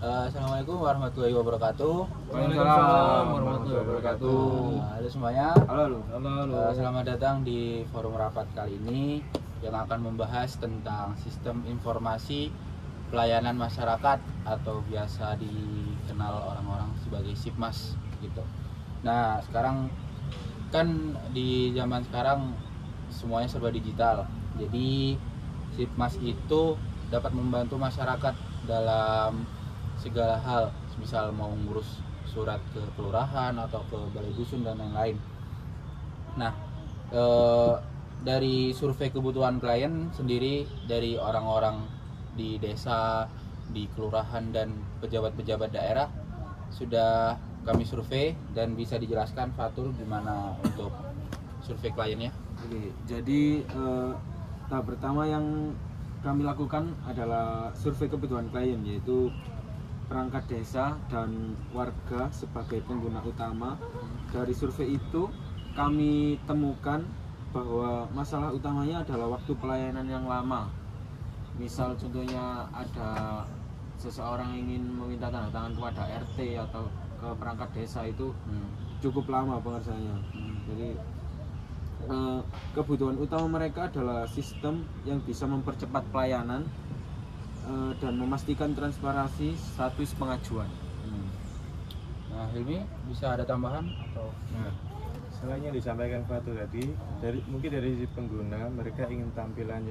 Assalamualaikum warahmatullahi wabarakatuh. Waalaikumsalam warahmatullahi wabarakatuh. Halo semuanya. Halo. Selamat datang di forum rapat kali ini yang akan membahas tentang sistem informasi pelayanan masyarakat atau biasa dikenal orang-orang sebagai SIPMAS gitu. Nah, sekarang kan di zaman sekarang semuanya serba digital. Jadi SIPMAS itu dapat membantu masyarakat dalam segala hal, misal mau ngurus surat ke kelurahan atau ke balai dusun dan lain-lain. Nah, dari survei kebutuhan klien sendiri dari orang-orang di desa, di kelurahan dan pejabat-pejabat daerah sudah kami survei, dan bisa dijelaskan Fatur gimana untuk survei kliennya? Jadi tahap pertama yang kami lakukan adalah survei kebutuhan klien, yaitu perangkat desa dan warga sebagai pengguna utama. Dari survei itu kami temukan bahwa masalah utamanya adalah waktu pelayanan yang lama. Misal contohnya ada seseorang ingin meminta tanda tangan kepada RT atau ke perangkat desa, itu cukup lama pengerjaannya. Jadi kebutuhan utama mereka adalah sistem yang bisa mempercepat pelayanan dan memastikan transparansi status pengajuan. Nah, Hilmi bisa ada tambahan atau? Nah, selain yang disampaikan Fatur tadi, mungkin dari sisi pengguna, mereka ingin tampilan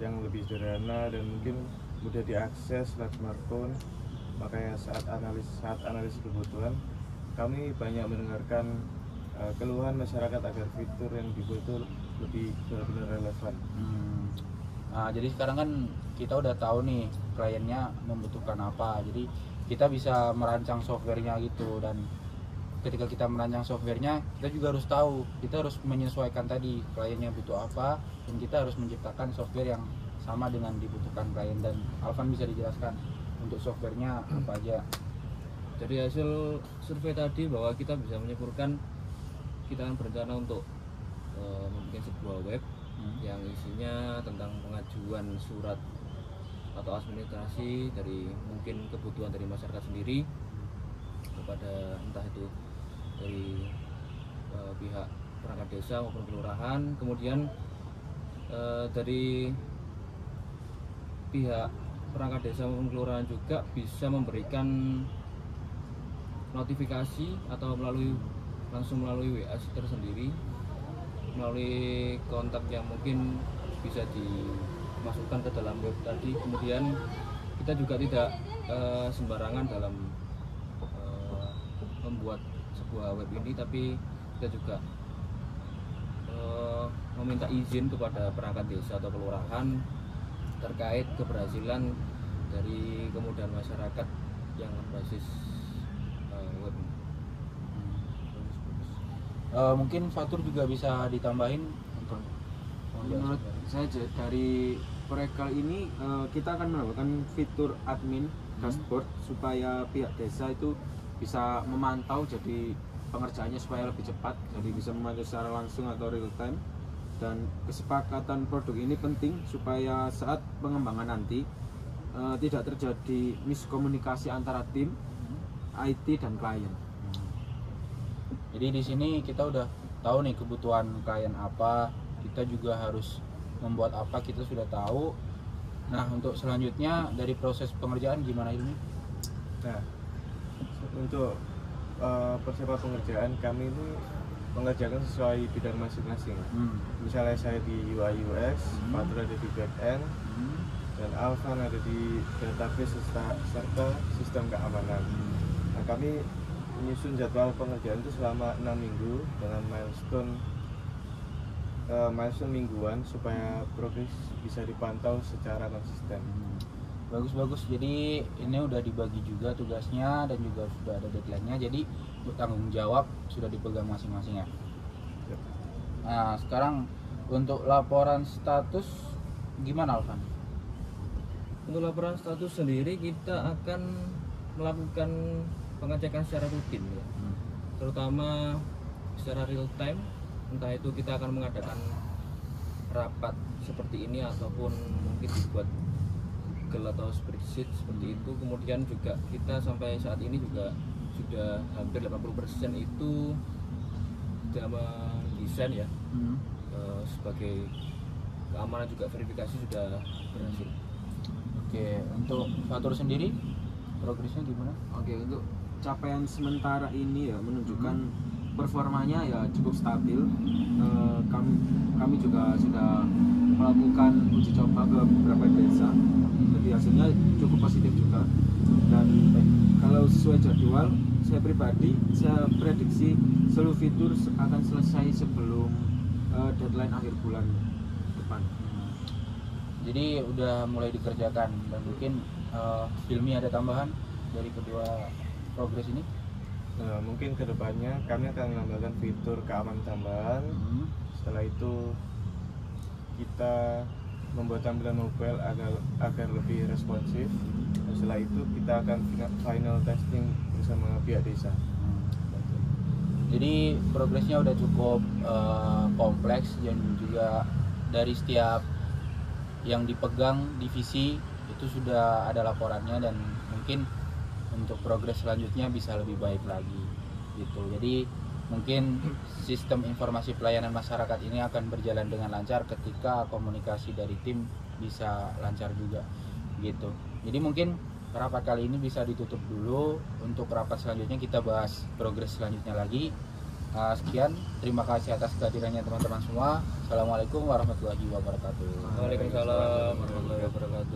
yang lebih sederhana dan mungkin mudah diakses lewat smartphone. Makanya saat analisis kebutuhan, kami banyak mendengarkan keluhan masyarakat agar fitur yang dibuat itu lebih benar-benar relevan. Nah, jadi sekarang kan kita udah tahu nih kliennya membutuhkan apa, jadi kita bisa merancang softwarenya gitu. Dan ketika kita merancang softwarenya, kita juga harus tahu, kita harus menyesuaikan tadi kliennya butuh apa, dan kita harus menciptakan software yang sama dengan dibutuhkan klien. Dan Alvan bisa dijelaskan untuk softwarenya apa aja. Dari hasil survei tadi bahwa kita bisa menyimpulkan kita akan berencana untuk membuat sebuah web yang isinya tentang pengajuan surat atau administrasi dari mungkin kebutuhan dari masyarakat sendiri kepada entah itu dari pihak perangkat desa maupun kelurahan. Kemudian dari pihak perangkat desa maupun kelurahan juga bisa memberikan notifikasi atau langsung melalui WA tersendiri, melalui kontak yang mungkin bisa dimasukkan ke dalam web tadi. Kemudian kita juga tidak sembarangan dalam membuat sebuah web ini, tapi kita juga meminta izin kepada perangkat desa atau kelurahan terkait keberhasilan dari kemudahan masyarakat yang berbasis web. Mungkin Fatur juga bisa ditambahin untuk Menurut saya dari proyek kali ini kita akan menambahkan fitur admin dashboard supaya pihak desa itu bisa memantau, jadi pengerjaannya supaya lebih cepat, jadi bisa memantau secara langsung atau real time. Dan kesepakatan produk ini penting supaya saat pengembangan nanti tidak terjadi miskomunikasi antara tim IT dan klien. Jadi di sini kita udah tahu nih kebutuhan klien apa, kita juga harus membuat apa, kita sudah tahu. Nah, untuk selanjutnya dari proses pengerjaan gimana ini? Nah, untuk persiapan pengerjaan, kami ini mengerjakan sesuai bidang masing-masing. Misalnya saya di UI UX, Fatur ada di back end, dan Alvan ada di database serta sistem keamanan. Nah, kami menyusun jadwal pengerjaan itu selama 6 minggu dengan milestone mingguan supaya progres bisa dipantau secara konsisten. Bagus. Jadi ini udah dibagi juga tugasnya dan juga sudah ada deadline-nya. Jadi tanggung jawab sudah dipegang masing-masing ya. Nah, sekarang untuk laporan status gimana, Alvan? Untuk laporan status sendiri kita akan melakukan pengecekan secara rutin ya. Terutama secara real time, entah itu kita akan mengadakan rapat seperti ini ataupun mungkin dibuat Google atau spreadsheet seperti itu. Kemudian juga kita sampai saat ini juga sudah hampir 80% itu sudah mendesain ya, sebagai keamanan juga verifikasi sudah berhasil. Oke, untuk Fatur sendiri progresnya gimana? Oke, untuk capaian sementara ini ya menunjukkan performanya ya cukup stabil. Kami juga sudah melakukan uji coba ke beberapa desa, jadi hasilnya cukup positif juga. Dan kalau sesuai jadwal, saya pribadi saya prediksi seluruh fitur akan selesai sebelum deadline akhir bulan depan. Jadi udah mulai dikerjakan, dan mungkin Hilmi ada tambahan dari kedua progres ini? Mungkin kedepannya kami akan menambahkan fitur keamanan tambahan. Setelah itu kita membuat tampilan mobile agar lebih responsif. Dan setelah itu kita akan final testing bersama pihak desa. Jadi progresnya udah cukup kompleks, dan juga dari setiap yang dipegang divisi itu sudah ada laporannya, dan mungkin untuk progres selanjutnya bisa lebih baik lagi gitu. Jadi mungkin sistem informasi pelayanan masyarakat ini akan berjalan dengan lancar ketika komunikasi dari tim bisa lancar juga gitu. Jadi mungkin rapat kali ini bisa ditutup dulu. Untuk rapat selanjutnya kita bahas progres selanjutnya lagi. Sekian, terima kasih atas kehadirannya teman-teman semua. Assalamualaikum warahmatullahi wabarakatuh. Waalaikumsalam warahmatullahi wabarakatuh.